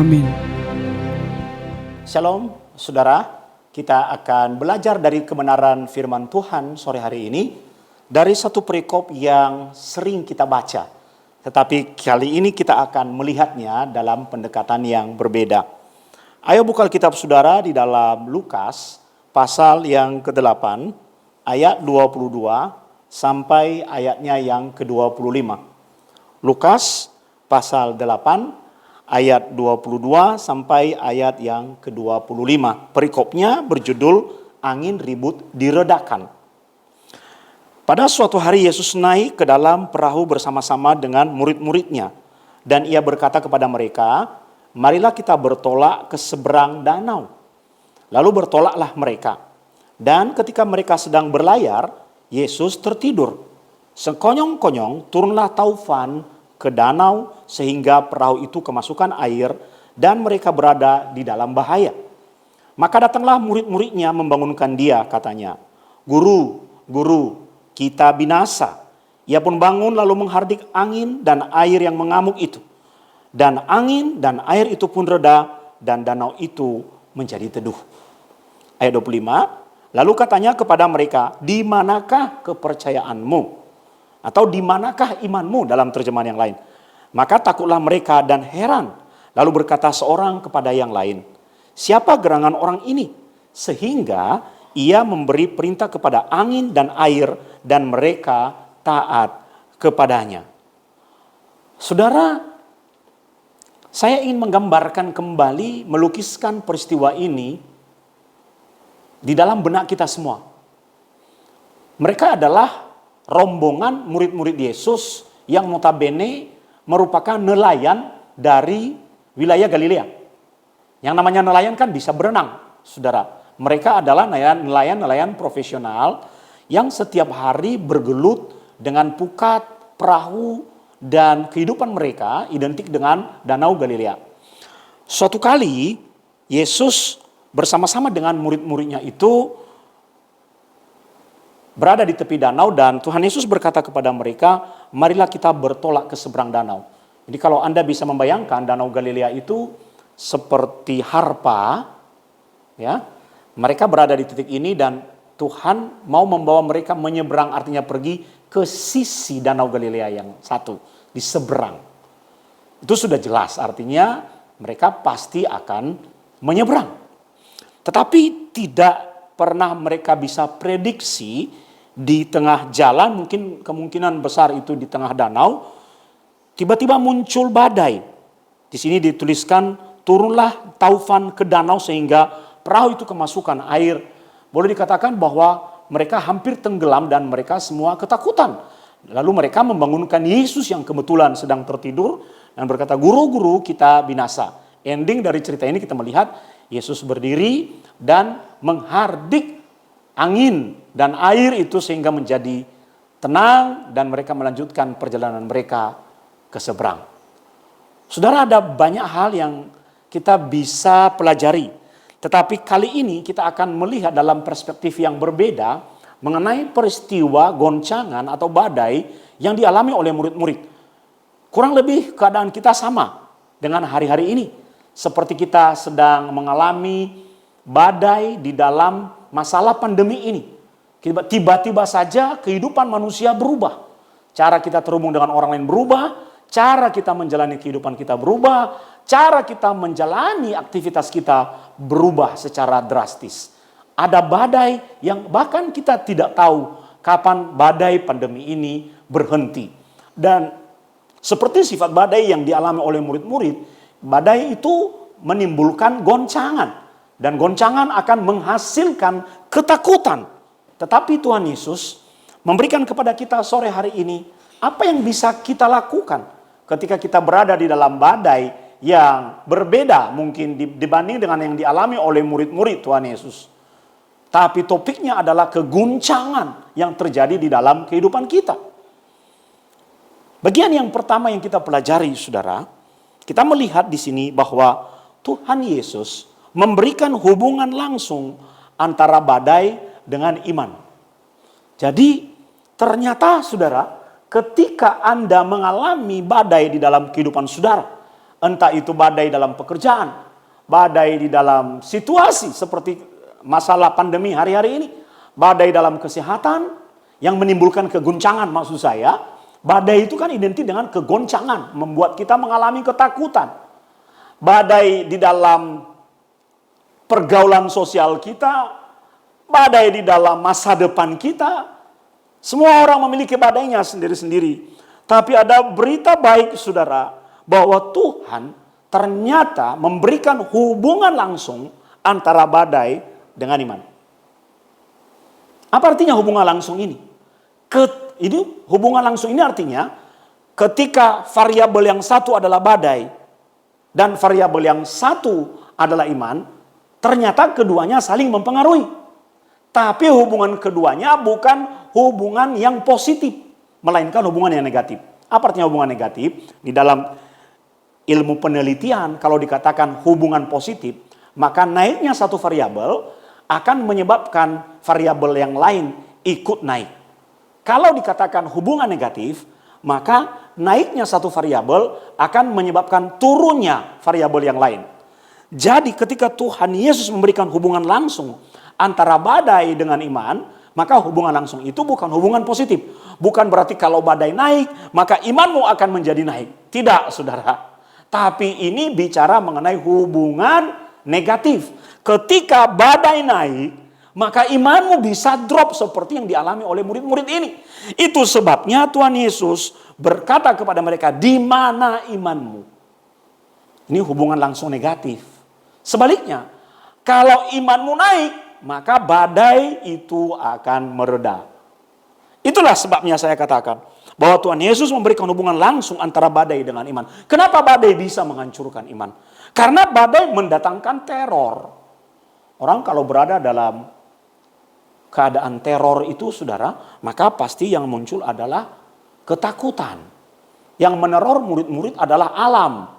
Amin. Shalom, saudara. Kita akan belajar dari kebenaran firman Tuhan sore hari ini dari satu perikop yang sering kita baca. Tetapi kali ini kita akan melihatnya dalam pendekatan yang berbeda. Ayo buka Alkitab saudara di dalam Lukas pasal yang ke-8 ayat 22 sampai ayatnya yang ke-25. Lukas pasal 8 ayat 22 sampai ayat yang ke-25. Perikopnya berjudul Angin Ribut Diredakan. Pada suatu hari Yesus naik ke dalam perahu bersama-sama dengan murid-muridnya. Dan ia berkata kepada mereka, marilah kita bertolak ke seberang danau. Lalu bertolaklah mereka. Dan ketika mereka sedang berlayar, Yesus tertidur. Sekonyong-konyong turunlah taufan ke danau sehingga perahu itu kemasukan air dan mereka berada di dalam bahaya. Maka datanglah murid-muridnya membangunkan dia, katanya, Guru, Guru, kita binasa. Ia pun bangun lalu menghardik angin dan air yang mengamuk itu. Dan angin dan air itu pun reda dan danau itu menjadi teduh. Ayat 25, lalu katanya kepada mereka, di manakah kepercayaanmu? Atau di manakah imanmu dalam terjemahan yang lain? Maka takutlah mereka dan heran. Lalu berkata seorang kepada yang lain, siapa gerangan orang ini? Sehingga ia memberi perintah kepada angin dan air dan mereka taat kepadanya. Saudara, saya ingin menggambarkan kembali, melukiskan peristiwa ini di dalam benak kita semua. Mereka adalah rombongan murid-murid Yesus yang notabene merupakan nelayan dari wilayah Galilea. Yang namanya nelayan kan bisa berenang, saudara. Mereka adalah nelayan-nelayan profesional yang setiap hari bergelut dengan pukat, perahu, dan kehidupan mereka identik dengan danau Galilea. Suatu kali Yesus bersama-sama dengan murid-muridnya itu berada di tepi danau dan Tuhan Yesus berkata kepada mereka, marilah kita bertolak ke seberang danau. Jadi kalau Anda bisa membayangkan danau Galilea itu seperti harpa, ya, mereka berada di titik ini dan Tuhan mau membawa mereka menyeberang, artinya pergi ke sisi danau Galilea yang satu, di seberang. Itu sudah jelas, artinya mereka pasti akan menyeberang. Tetapi tidak pernah mereka bisa prediksi di tengah jalan, mungkin kemungkinan besar itu di tengah danau, tiba-tiba muncul badai. Di sini dituliskan turunlah taufan ke danau sehingga perahu itu kemasukan air. Boleh dikatakan bahwa mereka hampir tenggelam dan mereka semua ketakutan. Lalu mereka membangunkan Yesus yang kebetulan sedang tertidur dan berkata, guru-guru kita binasa. Ending dari cerita ini kita melihat Yesus berdiri dan menghardik angin dan air itu sehingga menjadi tenang dan mereka melanjutkan perjalanan mereka ke seberang. Saudara, ada banyak hal yang kita bisa pelajari. Tetapi kali ini kita akan melihat dalam perspektif yang berbeda mengenai peristiwa goncangan atau badai yang dialami oleh murid-murid. Kurang lebih keadaan kita sama dengan hari-hari ini. Seperti kita sedang mengalami badai di dalam masalah pandemi ini. Tiba-tiba saja kehidupan manusia berubah. Cara kita terhubung dengan orang lain berubah. Cara kita menjalani kehidupan kita berubah. Cara kita menjalani aktivitas kita berubah secara drastis. Ada badai yang bahkan kita tidak tahu kapan badai pandemi ini berhenti. Dan seperti sifat badai yang dialami oleh murid-murid, badai itu menimbulkan goncangan. Dan goncangan akan menghasilkan ketakutan. Tetapi Tuhan Yesus memberikan kepada kita sore hari ini apa yang bisa kita lakukan ketika kita berada di dalam badai yang berbeda mungkin dibanding dengan yang dialami oleh murid-murid Tuhan Yesus. Tapi topiknya adalah keguncangan yang terjadi di dalam kehidupan kita. Bagian yang pertama yang kita pelajari, saudara, kita melihat di sini bahwa Tuhan Yesus memberikan hubungan langsung antara badai dengan iman. Jadi ternyata saudara, ketika Anda mengalami badai di dalam kehidupan saudara, Entah itu badai dalam pekerjaan, badai di dalam situasi seperti masalah pandemi hari-hari ini, badai dalam kesehatan yang menimbulkan kegoncangan maksud saya. Badai itu kan identik dengan kegoncangan, membuat kita mengalami ketakutan. Badai di dalam pergaulan sosial kita, badai di dalam masa depan kita. Semua orang memiliki badainya sendiri-sendiri. Tapi ada berita baik saudara, bahwa Tuhan ternyata memberikan hubungan langsung antara badai dengan iman. Apa artinya hubungan langsung ini? Hubungan langsung ini artinya ketika variabel yang satu adalah badai dan variabel yang satu adalah iman, ternyata keduanya saling mempengaruhi. Tapi hubungan keduanya bukan hubungan yang positif, melainkan hubungan yang negatif. Apa artinya hubungan negatif? Di dalam ilmu penelitian, kalau dikatakan hubungan positif, maka naiknya satu variabel akan menyebabkan variabel yang lain ikut naik. Kalau dikatakan hubungan negatif, maka naiknya satu variabel akan menyebabkan turunnya variabel yang lain. Jadi ketika Tuhan Yesus memberikan hubungan langsung antara badai dengan iman, maka hubungan langsung itu bukan hubungan positif. Bukan berarti kalau badai naik, maka imanmu akan menjadi naik. Tidak, saudara. Tapi ini bicara mengenai hubungan negatif. Ketika badai naik, maka imanmu bisa drop seperti yang dialami oleh murid-murid ini. Itu sebabnya Tuhan Yesus berkata kepada mereka, di mana imanmu? Ini hubungan langsung negatif. Sebaliknya, kalau imanmu naik, maka badai itu akan mereda. Itulah sebabnya saya katakan bahwa Tuhan Yesus memberikan hubungan langsung antara badai dengan iman. Kenapa badai bisa menghancurkan iman? Karena badai mendatangkan teror. Orang kalau berada dalam keadaan teror itu, saudara, maka pasti yang muncul adalah ketakutan. Yang meneror murid-murid adalah alam.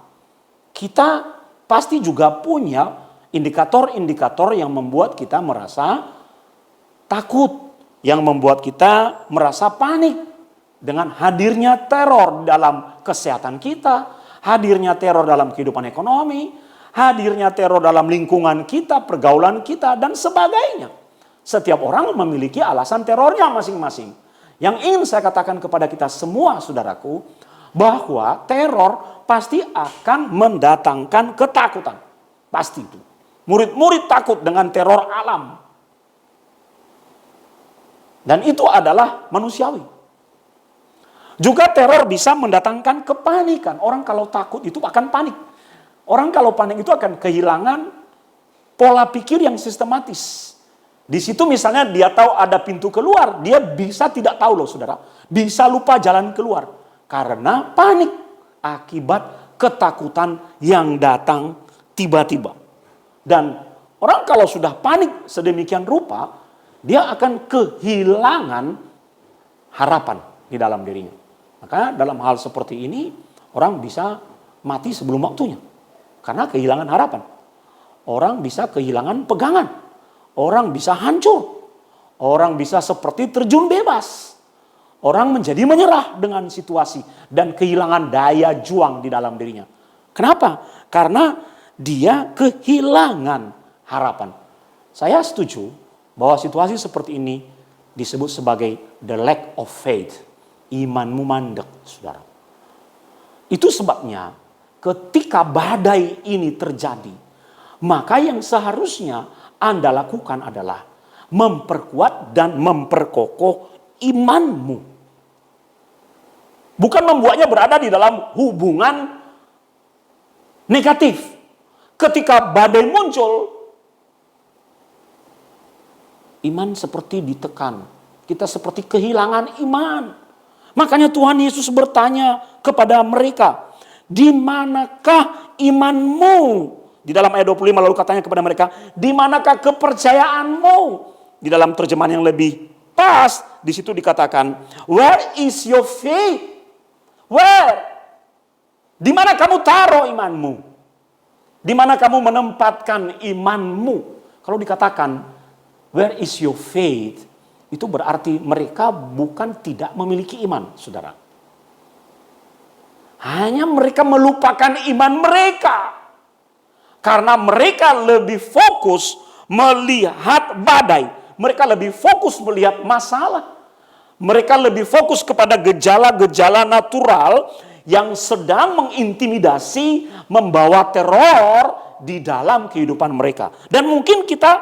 Kita pasti juga punya indikator-indikator yang membuat kita merasa takut, yang membuat kita merasa panik. Dengan hadirnya teror dalam kesehatan kita, hadirnya teror dalam kehidupan ekonomi, hadirnya teror dalam lingkungan kita, pergaulan kita, dan sebagainya. Setiap orang memiliki alasan terornya masing-masing. Yang ingin saya katakan kepada kita semua, saudaraku, bahwa teror pasti akan mendatangkan ketakutan. Pasti itu. Murid-murid takut dengan teror alam. Dan itu adalah manusiawi. Juga teror bisa mendatangkan kepanikan. Orang kalau takut itu akan panik. Orang kalau panik itu akan kehilangan pola pikir yang sistematis. Di situ misalnya dia tahu ada pintu keluar, dia bisa tidak tahu loh saudara. Bisa lupa jalan keluar. Karena panik akibat ketakutan yang datang tiba-tiba. Dan orang kalau sudah panik sedemikian rupa, dia akan kehilangan harapan di dalam dirinya. Maka dalam hal seperti ini, orang bisa mati sebelum waktunya. Karena kehilangan harapan. Orang bisa kehilangan pegangan. Orang bisa hancur. Orang bisa seperti terjun bebas. Orang menjadi menyerah dengan situasi. Dan kehilangan daya juang di dalam dirinya. Kenapa? Karena dia kehilangan harapan. Saya setuju bahwa situasi seperti ini disebut sebagai the lack of faith. Imanmu mandek, saudara. Itu sebabnya ketika badai ini terjadi, maka yang seharusnya Anda lakukan adalah memperkuat dan memperkokoh imanmu. Bukan membuatnya berada di dalam hubungan negatif. Ketika badai muncul, iman seperti ditekan. Kita seperti kehilangan iman. Makanya Tuhan Yesus bertanya kepada mereka, di manakah imanmu? Di dalam ayat 25 lalu katanya kepada mereka, di manakah kepercayaanmu? Di dalam terjemahan yang lebih pas, di situ dikatakan, where is your faith? Where? Di mana kamu taruh imanmu? Di mana kamu menempatkan imanmu? Kalau dikatakan, where is your faith? Itu berarti mereka bukan tidak memiliki iman, saudara. Hanya mereka melupakan iman mereka. Karena mereka lebih fokus melihat badai. Mereka lebih fokus melihat masalah. Mereka lebih fokus kepada gejala-gejala natural yang sedang mengintimidasi, membawa teror di dalam kehidupan mereka. Dan mungkin kita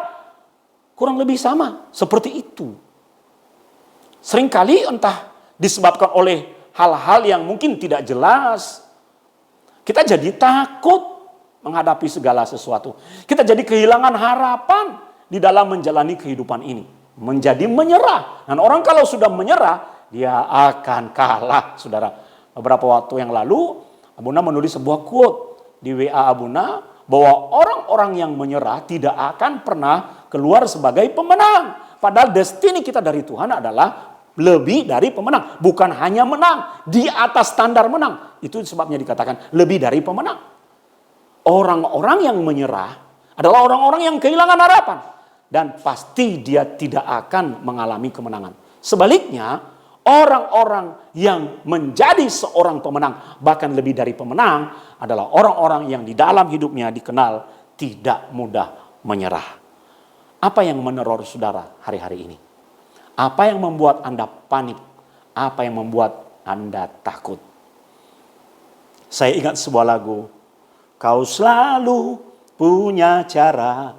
kurang lebih sama seperti itu. Seringkali entah disebabkan oleh hal-hal yang mungkin tidak jelas, kita jadi takut menghadapi segala sesuatu. Kita jadi kehilangan harapan di dalam menjalani kehidupan ini. Menjadi menyerah. Dan orang kalau sudah menyerah, dia akan kalah, saudara. Beberapa waktu yang lalu, Abuna menulis sebuah quote di WA Abuna, bahwa orang-orang yang menyerah tidak akan pernah keluar sebagai pemenang. Padahal destiny kita dari Tuhan adalah lebih dari pemenang. Bukan hanya menang, di atas standar menang. Itu sebabnya dikatakan lebih dari pemenang. Orang-orang yang menyerah adalah orang-orang yang kehilangan harapan. Dan pasti dia tidak akan mengalami kemenangan. Sebaliknya, orang-orang yang menjadi seorang pemenang, bahkan lebih dari pemenang, adalah orang-orang yang di dalam hidupnya dikenal tidak mudah menyerah. Apa yang meneror saudara hari-hari ini? Apa yang membuat Anda panik? Apa yang membuat Anda takut? Saya ingat sebuah lagu. Kau selalu punya cara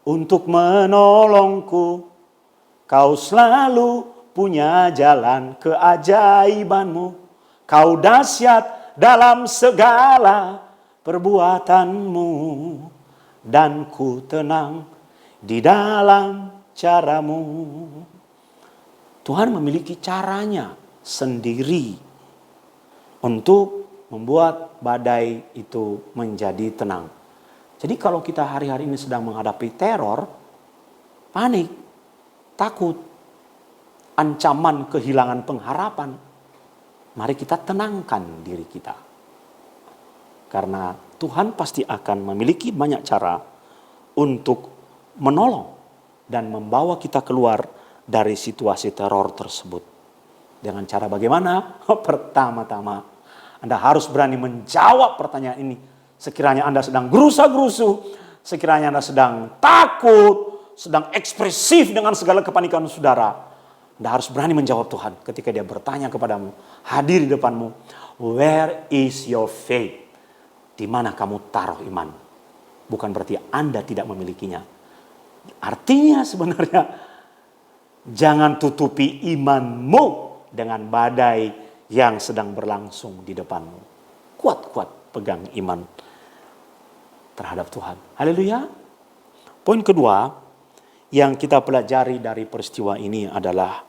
untuk menolongku. Kau selalu punya jalan keajaibanmu. Kau dahsyat dalam segala perbuatanmu. Dan ku tenang di dalam caramu. Tuhan memiliki caranya sendiri untuk membuat badai itu menjadi tenang. Jadi kalau kita hari-hari ini sedang menghadapi teror, panik, takut, ancaman kehilangan pengharapan, mari kita tenangkan diri kita. Karena Tuhan pasti akan memiliki banyak cara untuk menolong dan membawa kita keluar dari situasi teror tersebut. Dengan cara bagaimana? Pertama-tama, Anda harus berani menjawab pertanyaan ini. Sekiranya Anda sedang gerusa-gerusu, sekiranya Anda sedang takut, sedang ekspresif dengan segala kepanikan saudara, Anda harus berani menjawab Tuhan ketika dia bertanya kepadamu, hadir di depanmu, where is your faith? Di mana kamu taruh iman? Bukan berarti Anda tidak memilikinya. Artinya sebenarnya, jangan tutupi imanmu dengan badai yang sedang berlangsung di depanmu. Kuat-kuat pegang iman terhadap Tuhan. Haleluya. Poin kedua yang kita pelajari dari peristiwa ini adalah,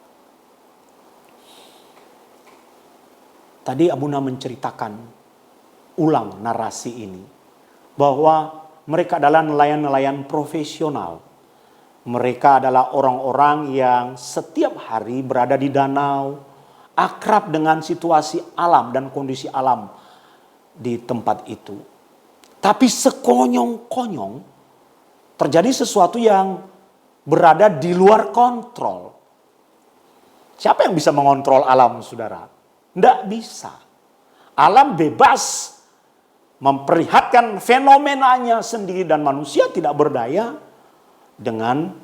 tadi Abuna menceritakan ulang narasi ini, bahwa mereka adalah nelayan-nelayan profesional. Mereka adalah orang-orang yang setiap hari berada di danau, akrab dengan situasi alam dan kondisi alam di tempat itu. Tapi sekonyong-konyong terjadi sesuatu yang berada di luar kontrol. Siapa yang bisa mengontrol alam, saudara? Tidak bisa. Alam bebas memperlihatkan fenomenanya sendiri dan manusia tidak berdaya dengan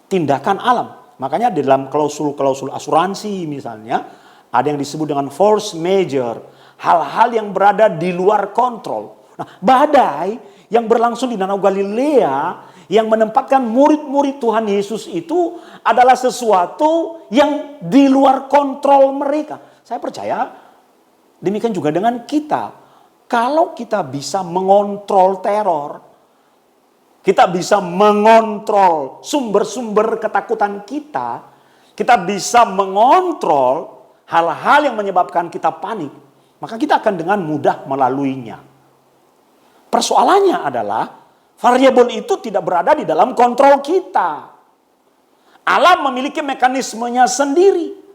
tindakan alam. Makanya di dalam klausul-klausul asuransi misalnya, ada yang disebut dengan force majeure. Hal-hal yang berada di luar kontrol. Nah, badai yang berlangsung di Danau Galilea, yang menempatkan murid-murid Tuhan Yesus itu adalah sesuatu yang di luar kontrol mereka. Saya percaya demikian juga dengan kita. Kalau kita bisa mengontrol teror, kita bisa mengontrol sumber-sumber ketakutan kita bisa mengontrol hal-hal yang menyebabkan kita panik, maka kita akan dengan mudah melaluinya. Persoalannya adalah variabel itu tidak berada di dalam kontrol kita. Alam memiliki mekanismenya sendiri.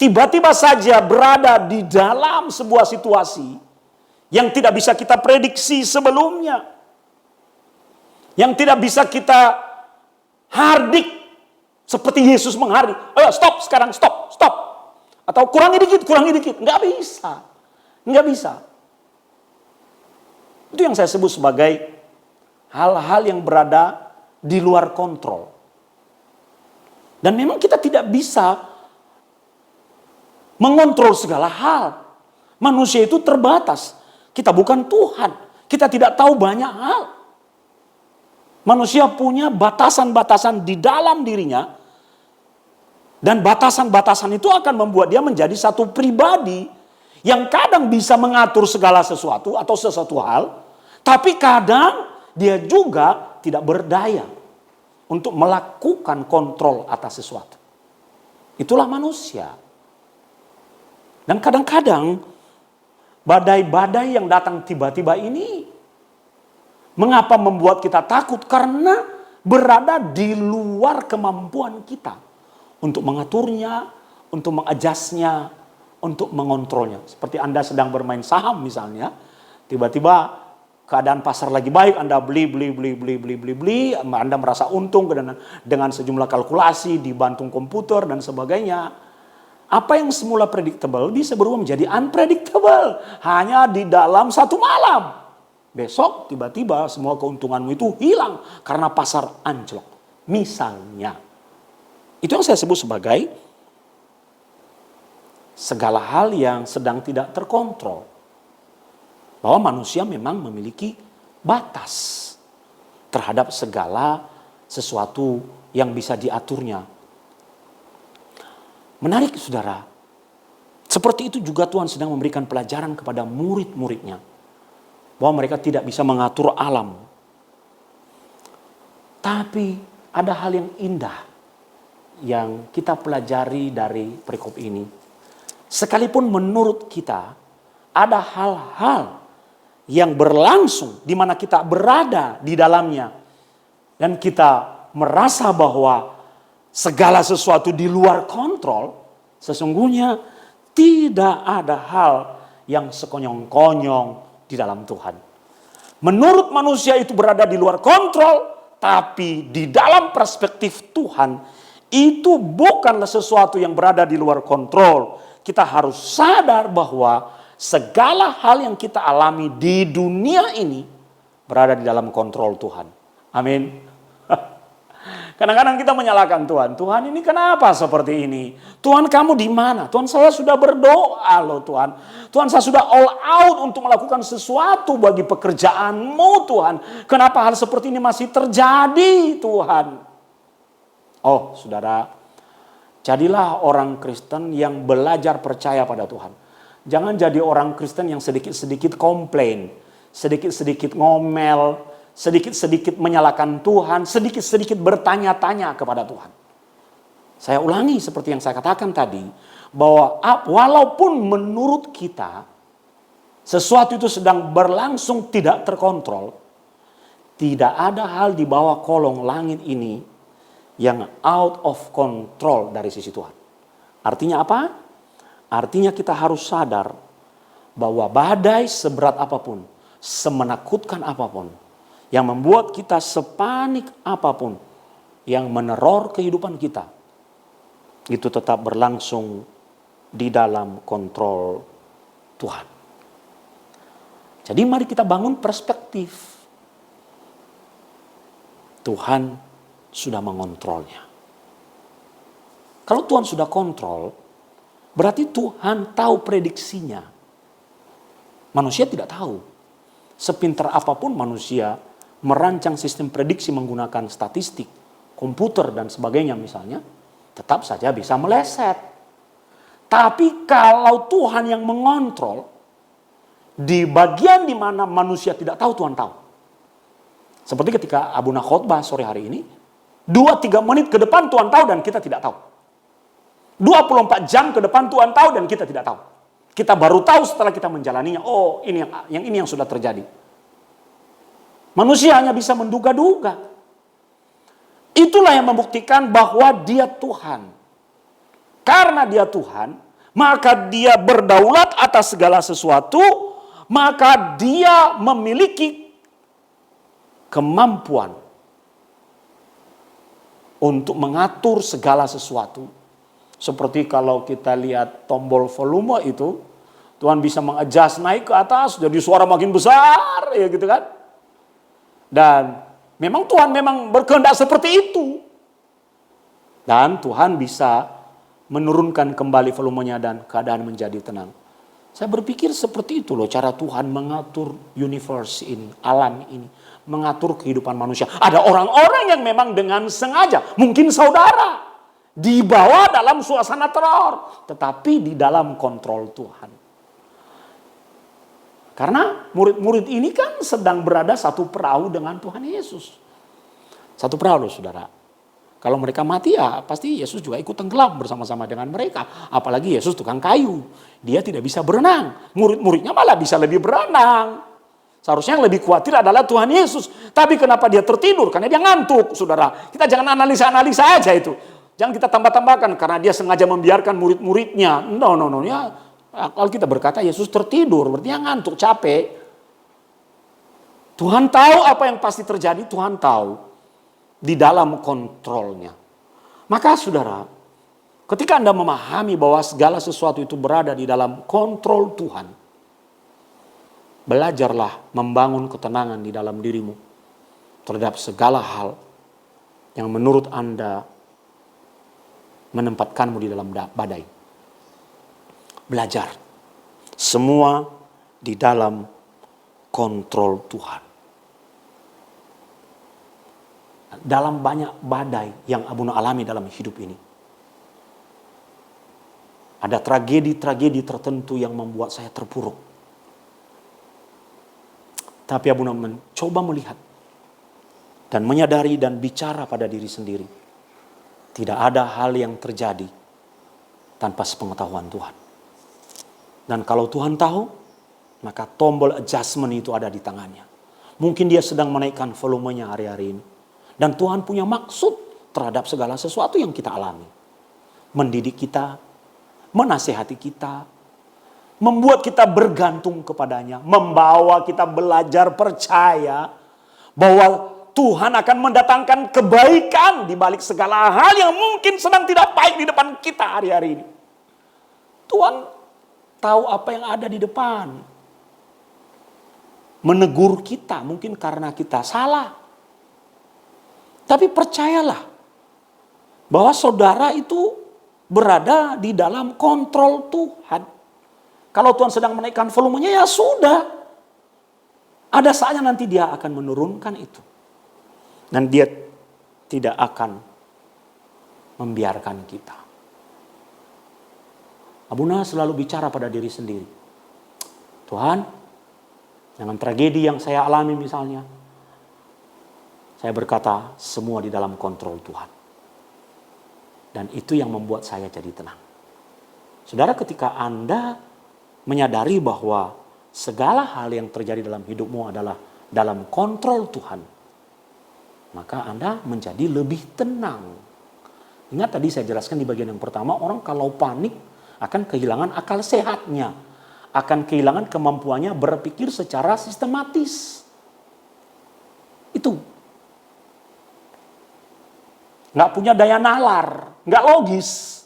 Tiba-tiba saja berada di dalam sebuah situasi yang tidak bisa kita prediksi sebelumnya. Yang tidak bisa kita hardik seperti Yesus menghardik. Ayo stop sekarang, stop. Atau kurangi dikit. Nggak bisa. Nggak bisa. Itu yang saya sebut sebagai hal-hal yang berada di luar kontrol. Dan memang kita tidak bisa mengontrol segala hal. Manusia itu terbatas. Kita bukan Tuhan. Kita tidak tahu banyak hal. Manusia punya batasan-batasan di dalam dirinya. Dan batasan-batasan itu akan membuat dia menjadi satu pribadi yang kadang bisa mengatur segala sesuatu atau sesuatu hal. Tapi kadang dia juga tidak berdaya untuk melakukan kontrol atas sesuatu. Itulah manusia. Dan kadang-kadang badai-badai yang datang tiba-tiba ini, mengapa membuat kita takut? Karena berada di luar kemampuan kita untuk mengaturnya, untuk mengadjustnya, untuk mengontrolnya. Seperti Anda sedang bermain saham misalnya, tiba-tiba keadaan pasar lagi baik, Anda beli, Anda merasa untung dengan sejumlah kalkulasi, dibantu komputer dan sebagainya. Apa yang semula predictable bisa berubah menjadi unpredictable hanya di dalam satu malam. Besok tiba-tiba semua keuntunganmu itu hilang karena pasar anjlok. Misalnya. Itu yang saya sebut sebagai segala hal yang sedang tidak terkontrol. Bahwa manusia memang memiliki batas terhadap segala sesuatu yang bisa diaturnya. Menarik saudara, seperti itu juga Tuhan sedang memberikan pelajaran kepada murid-muridnya. Bahwa mereka tidak bisa mengatur alam. Tapi ada hal yang indah yang kita pelajari dari perikop ini. Sekalipun menurut kita ada hal-hal yang berlangsung di mana kita berada di dalamnya. Dan kita merasa bahwa segala sesuatu di luar kontrol, sesungguhnya tidak ada hal yang sekonyong-konyong di dalam Tuhan. Menurut manusia itu berada di luar kontrol, tapi di dalam perspektif Tuhan, itu bukanlah sesuatu yang berada di luar kontrol. Kita harus sadar bahwa segala hal yang kita alami di dunia ini berada di dalam kontrol Tuhan. Amin. Kadang-kadang kita menyalahkan Tuhan. Tuhan ini kenapa seperti ini? Tuhan kamu di mana? Tuhan saya sudah berdoa loh Tuhan. Tuhan saya sudah all out untuk melakukan sesuatu bagi pekerjaanmu Tuhan. Kenapa hal seperti ini masih terjadi Tuhan? Oh saudara, jadilah orang Kristen yang belajar percaya pada Tuhan. Jangan jadi orang Kristen yang sedikit-sedikit komplain, sedikit-sedikit ngomel, sedikit-sedikit menyalahkan Tuhan, sedikit-sedikit bertanya-tanya kepada Tuhan. Saya ulangi seperti yang saya katakan tadi, bahwa walaupun menurut kita sesuatu itu sedang berlangsung tidak terkontrol, tidak ada hal di bawah kolong langit ini yang out of control dari sisi Tuhan. Artinya apa? Artinya kita harus sadar bahwa badai seberat apapun, semenakutkan apapun, yang membuat kita sepanik apapun, yang meneror kehidupan kita, itu tetap berlangsung di dalam kontrol Tuhan. Jadi mari kita bangun perspektif. Tuhan sudah mengontrolnya. Kalau Tuhan sudah kontrol, berarti Tuhan tahu prediksinya. Manusia tidak tahu. Sepintar apapun manusia merancang sistem prediksi menggunakan statistik, komputer dan sebagainya misalnya, tetap saja bisa meleset. Tapi kalau Tuhan yang mengontrol, di bagian di mana manusia tidak tahu, Tuhan tahu. Seperti ketika Abuna khotbah sore hari ini, 2-3 menit ke depan Tuhan tahu dan kita tidak tahu. 24 jam ke depan Tuhan tahu dan kita tidak tahu. Kita baru tahu setelah kita menjalaninya. Oh, ini yang sudah terjadi. Manusia hanya bisa menduga-duga. Itulah yang membuktikan bahwa Dia Tuhan. Karena Dia Tuhan, maka Dia berdaulat atas segala sesuatu, maka Dia memiliki kemampuan untuk mengatur segala sesuatu. Seperti kalau kita lihat tombol volume itu Tuhan bisa mengadjust naik ke atas, jadi suara makin besar, ya gitu kan. Dan memang Tuhan memang berkehendak seperti itu. Dan Tuhan bisa menurunkan kembali volumenya dan keadaan menjadi tenang. Saya berpikir seperti itu loh cara Tuhan mengatur universe ini, alam ini. Mengatur kehidupan manusia. Ada orang-orang yang memang dengan sengaja, mungkin saudara, dibawa dalam suasana teror. Tetapi di dalam kontrol Tuhan. Karena murid-murid ini kan sedang berada satu perahu dengan Tuhan Yesus. Satu perahu loh saudara. Kalau mereka mati ya pasti Yesus juga ikut tenggelam bersama-sama dengan mereka. Apalagi Yesus tukang kayu. Dia tidak bisa berenang. Murid-muridnya malah bisa lebih berenang. Seharusnya yang lebih khawatir adalah Tuhan Yesus. Tapi kenapa dia tertidur? Karena dia ngantuk saudara. Kita jangan analisa-analisa aja itu. Jangan kita tambah-tambahkan karena dia sengaja membiarkan murid-muridnya. No. Ya, kalau kita berkata Yesus tertidur, berarti dia ngantuk, capek. Tuhan tahu apa yang pasti terjadi, Tuhan tahu. Di dalam kontrolnya. Maka saudara, ketika Anda memahami bahwa segala sesuatu itu berada di dalam kontrol Tuhan, belajarlah membangun ketenangan di dalam dirimu terhadap segala hal yang menurut Anda menempatkanmu di dalam badai. Belajar. Semua di dalam kontrol Tuhan. Dalam banyak badai yang Abuna alami dalam hidup ini. Ada tragedi-tragedi tertentu yang membuat saya terpuruk. Tapi Abuna mencoba melihat dan menyadari dan bicara pada diri sendiri. Tidak ada hal yang terjadi tanpa sepengetahuan Tuhan. Dan kalau Tuhan tahu, maka tombol adjustment itu ada di tangannya. Mungkin dia sedang menaikkan volumenya hari-hari ini. Dan Tuhan punya maksud terhadap segala sesuatu yang kita alami. Mendidik kita, menasihati kita, membuat kita bergantung kepadanya, membawa kita belajar percaya bahwa Tuhan akan mendatangkan kebaikan di balik segala hal yang mungkin sedang tidak baik di depan kita hari-hari ini. Tuhan tahu apa yang ada di depan. Menegur kita mungkin karena kita salah. Tapi percayalah bahwa saudara itu berada di dalam kontrol Tuhan. Kalau Tuhan sedang menaikkan volumenya ya sudah. Ada saatnya nanti dia akan menurunkan itu. Dan dia tidak akan membiarkan kita. Abuna selalu bicara pada diri sendiri. Tuhan, dengan tragedi yang saya alami misalnya, saya berkata, semua di dalam kontrol Tuhan. Dan itu yang membuat saya jadi tenang. Saudara, ketika Anda menyadari bahwa segala hal yang terjadi dalam hidupmu adalah dalam kontrol Tuhan, maka Anda menjadi lebih tenang. Ingat tadi saya jelaskan di bagian yang pertama, orang kalau panik akan kehilangan akal sehatnya. Akan kehilangan kemampuannya berpikir secara sistematis. Itu. Nggak punya daya nalar, nggak logis.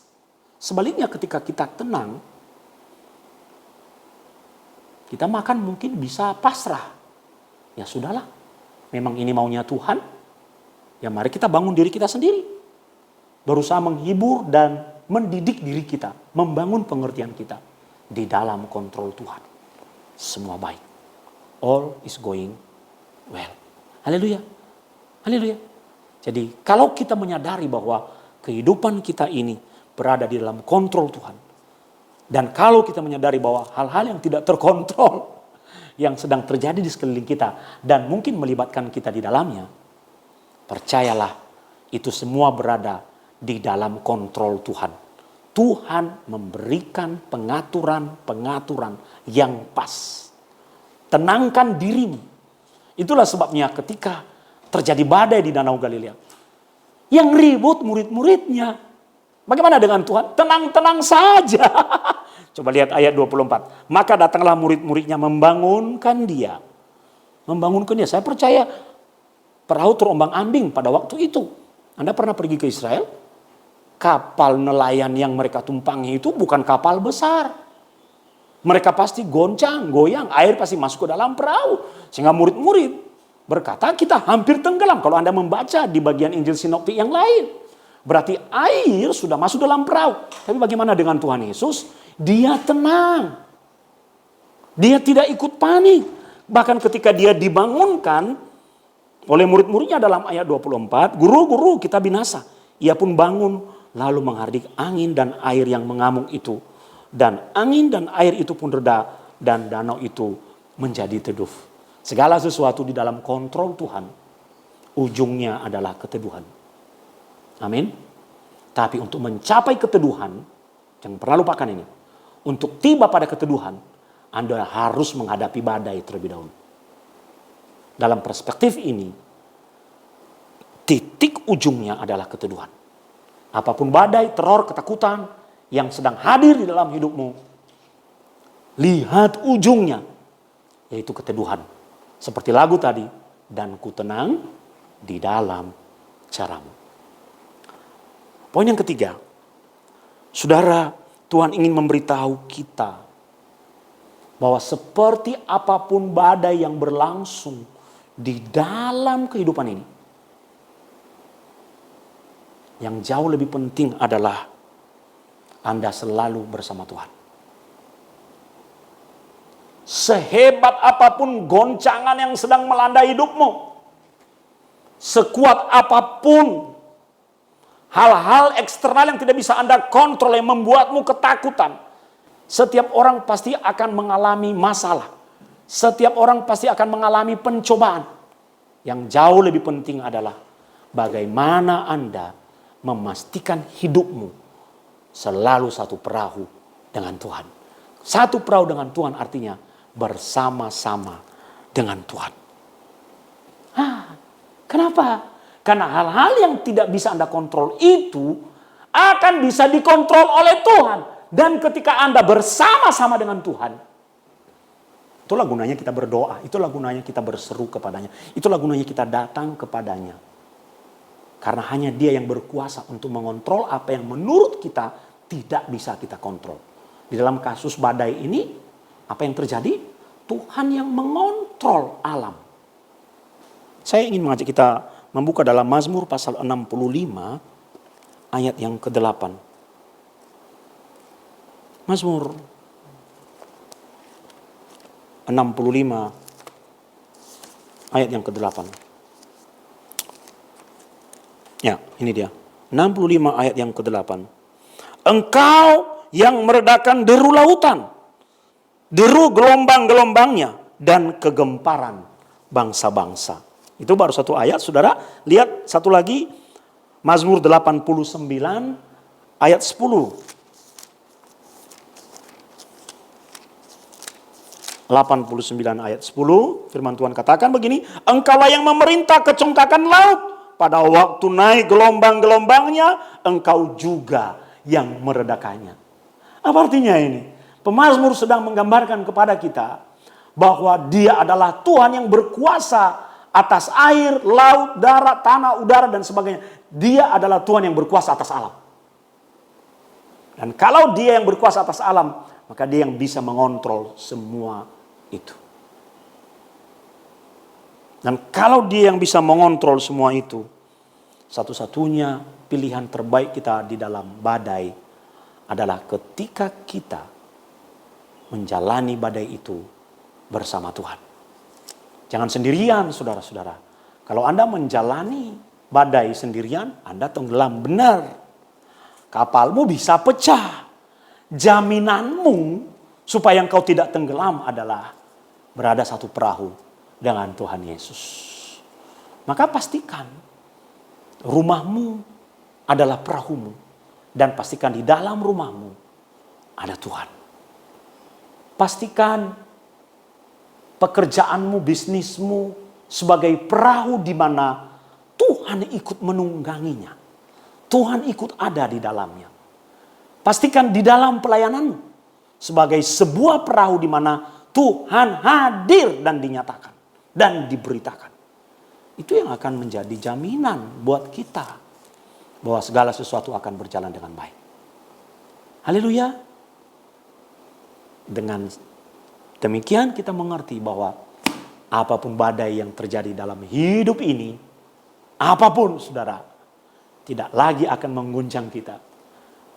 Sebaliknya ketika kita tenang, kita makan mungkin bisa pasrah. Ya sudahlah, memang ini maunya Tuhan. Ya mari kita bangun diri kita sendiri. Berusaha menghibur dan mendidik diri kita. Membangun pengertian kita. Di dalam kontrol Tuhan. Semua baik. All is going well. Haleluya. Haleluya. Jadi kalau kita menyadari bahwa kehidupan kita ini berada di dalam kontrol Tuhan. Dan kalau kita menyadari bahwa hal-hal yang tidak terkontrol yang sedang terjadi di sekeliling kita dan mungkin melibatkan kita di dalamnya, percayalah itu semua berada di dalam kontrol Tuhan. Tuhan memberikan pengaturan-pengaturan yang pas. Tenangkan dirimu. Itulah sebabnya ketika terjadi badai di Danau Galilea. Yang ribut murid-muridnya. Bagaimana dengan Tuhan? Tenang-tenang saja. Coba lihat ayat 24. Maka datanglah murid-muridnya membangunkan dia. Membangunkan dia. Saya percaya perahu terombang-ambing pada waktu itu. Anda pernah pergi ke Israel? Kapal nelayan yang mereka tumpangi itu bukan kapal besar. Mereka pasti goncang, goyang, air pasti masuk ke dalam perahu. Sehingga murid-murid berkata, kita hampir tenggelam. Kalau Anda membaca di bagian Injil Sinoptik yang lain. Berarti air sudah masuk dalam perahu. Tapi bagaimana dengan Tuhan Yesus? Dia tenang. Dia tidak ikut panik. Bahkan ketika dia dibangunkan oleh murid-muridnya dalam ayat 24. Guru-guru, kita binasa. Ia pun bangun lalu menghardik angin dan air yang mengamuk itu. Dan angin dan air itu pun reda dan danau itu menjadi teduh. Segala sesuatu di dalam kontrol Tuhan, ujungnya adalah keteduhan. Amin. Tapi untuk mencapai keteduhan, jangan pernah lupakan ini. Untuk tiba pada keteduhan, Anda harus menghadapi badai terlebih dahulu. Dalam perspektif ini, titik ujungnya adalah keteduhan. Apapun badai, teror, ketakutan yang sedang hadir di dalam hidupmu, lihat ujungnya, yaitu keteduhan. Seperti lagu tadi, dan ku tenang di dalam caramu. Poin yang ketiga, saudara, Tuhan ingin memberitahu kita bahwa seperti apapun badai yang berlangsung di dalam kehidupan ini, yang jauh lebih penting adalah Anda selalu bersama Tuhan. Sehebat apapun goncangan yang sedang melanda hidupmu, sekuat apapun hal-hal eksternal yang tidak bisa Anda kontrol yang membuatmu ketakutan, setiap orang pasti akan mengalami masalah. Setiap orang pasti akan mengalami pencobaan. Yang jauh lebih penting adalah bagaimana Anda memastikan hidupmu selalu satu perahu dengan Tuhan. Satu perahu dengan Tuhan artinya bersama-sama dengan Tuhan. Kenapa? Karena hal-hal yang tidak bisa Anda kontrol itu akan bisa dikontrol oleh Tuhan. Dan ketika Anda bersama-sama dengan Tuhan, itulah gunanya kita berdoa, itulah gunanya kita berseru kepadanya, itulah gunanya kita datang kepadanya. Karena hanya Dia yang berkuasa untuk mengontrol apa yang menurut kita tidak bisa kita kontrol. Di dalam kasus badai ini, apa yang terjadi? Tuhan yang mengontrol alam. Saya ingin mengajak kita membuka dalam Mazmur pasal 65 ayat yang ke-8. Mazmur 65 ayat yang ke-8. Ya, ini dia. 65 ayat yang ke-8. Engkau yang meredakan deru lautan, deru gelombang-gelombangnya, dan kegemparan bangsa-bangsa. Itu baru satu ayat, saudara. Lihat satu lagi, Mazmur 89 ayat 10. 89 ayat 10, firman Tuhan katakan begini, engkaulah yang memerintah kecongkakan laut. Pada waktu naik gelombang-gelombangnya, engkau juga yang meredakannya. Apa artinya ini? Pemazmur sedang menggambarkan kepada kita bahwa Dia adalah Tuhan yang berkuasa atas air, laut, darat, tanah, udara, dan sebagainya. Dia adalah Tuhan yang berkuasa atas alam. Dan kalau Dia yang berkuasa atas alam, maka Dia yang bisa mengontrol semua itu. Dan kalau Dia yang bisa mengontrol semua itu, satu-satunya pilihan terbaik kita di dalam badai adalah ketika kita menjalani badai itu bersama Tuhan. Jangan sendirian, saudara-saudara. Kalau Anda menjalani badai sendirian, Anda tenggelam benar. Kapalmu bisa pecah. Jaminanmu supaya engkau tidak tenggelam adalah berada satu perahu dengan Tuhan Yesus. Maka pastikan rumahmu adalah perahumu. Dan pastikan di dalam rumahmu ada Tuhan. Pastikan pekerjaanmu, bisnismu sebagai perahu di mana Tuhan ikut menungganginya. Tuhan ikut ada di dalamnya. Pastikan di dalam pelayananmu sebagai sebuah perahu di mana Tuhan hadir dan dinyatakan dan diberitakan. Itu yang akan menjadi jaminan buat kita bahwa segala sesuatu akan berjalan dengan baik. Haleluya. Dengan demikian kita mengerti bahwa apapun badai yang terjadi dalam hidup ini, apapun saudara, tidak lagi akan mengguncang kita.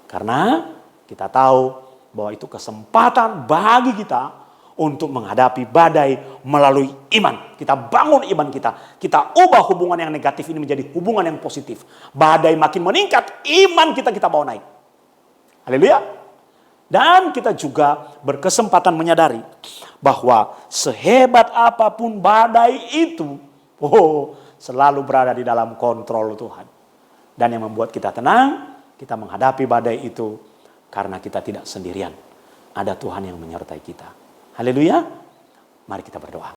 Karena kita tahu bahwa itu kesempatan bagi kita untuk menghadapi badai melalui iman. Kita bangun iman kita. Kita ubah hubungan yang negatif ini menjadi hubungan yang positif. Badai makin meningkat, iman kita bawa naik. Haleluya. Dan kita juga berkesempatan menyadari bahwa sehebat apapun badai itu, selalu berada di dalam kontrol Tuhan. Dan yang membuat kita tenang, kita menghadapi badai itu karena kita tidak sendirian. Ada Tuhan yang menyertai kita. Haleluya. Mari kita berdoa.